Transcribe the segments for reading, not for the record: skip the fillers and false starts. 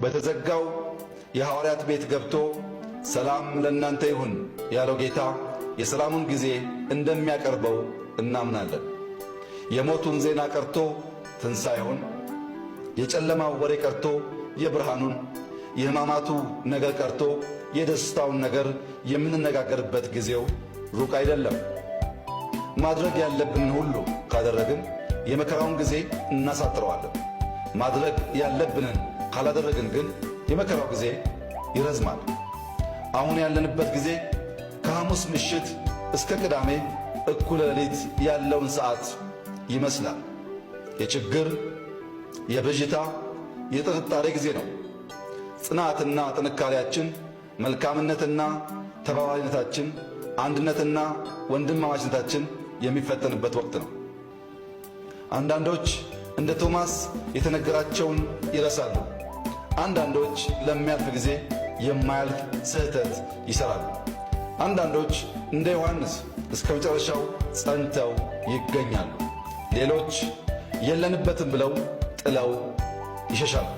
በተዘጋው የሐዋርያት ቤት ገብቶ ሰላም ለእናንተ ይሁን ያለው ጌታ የሰላሙን ጊዜ እንደሚያቀርበው እናምናለን። የሞቱን ዜና ቀርቶ ትንሣኤውን፣ የጨለማው ወሬ ቀርቶ የብርሃኑን፣ የሕማማቱ ነገር ቀርቶ የደስታውን ነገር የምንነጋገርበት ጊዜው ሩቅ አይደለም። ማድረግ ያለብንን ሁሉ ካደረግን የመከራውን ጊዜ እናሳጥረዋለን። ማድረግ ያለብንን ካላደረግን ግን የመከራው ጊዜ ይረዝማል። አሁን ያለንበት ጊዜ ከሐሙስ ምሽት እስከ ቅዳሜ እኩለ ሌሊት ያለውን ሰዓት ይመስላል። የችግር፣ የብዥታ፣ የጥርጣሬ ጊዜ ነው። ጽናትና ጥንካሬያችን፣ መልካምነትና ተባባሪነታችን፣ አንድነትና ወንድማማችነታችን የሚፈተንበት ወቅት ነው። አንዳንዶች እንደ ቶማስ የተነገራቸውን ይረሳሉ። አንዳንዶች ለሚያልፍ ጊዜ የማያልፍ ስህተት ይሠራሉ። አንዳንዶች እንደ ዮሐንስ እስከ መጨረሻው ጸንተው ይገኛሉ። ሌሎች የለንበትም ብለው ጥለው ይሸሻሉ።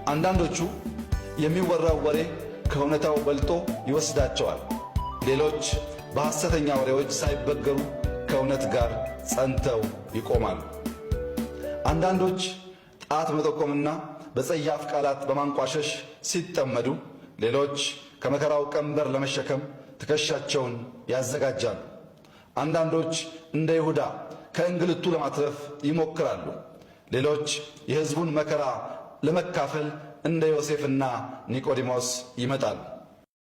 አንዳንዶቹ የሚወራው ወሬ ከእውነታው በልጦ ይወስዳቸዋል። ሌሎች በሐሰተኛ ወሬዎች ሳይበገሩ ከእውነት ጋር ጸንተው ይቆማሉ። አንዳንዶች ጣት መጠቆምና በጸያፍ ቃላት በማንቋሸሽ ሲጠመዱ፣ ሌሎች ከመከራው ቀንበር ለመሸከም ትከሻቸውን ያዘጋጃሉ። አንዳንዶች እንደ ይሁዳ ከእንግልቱ ለማትረፍ ይሞክራሉ። ሌሎች የሕዝቡን መከራ ለመካፈል እንደ ዮሴፍና ኒቆዲሞስ ይመጣሉ።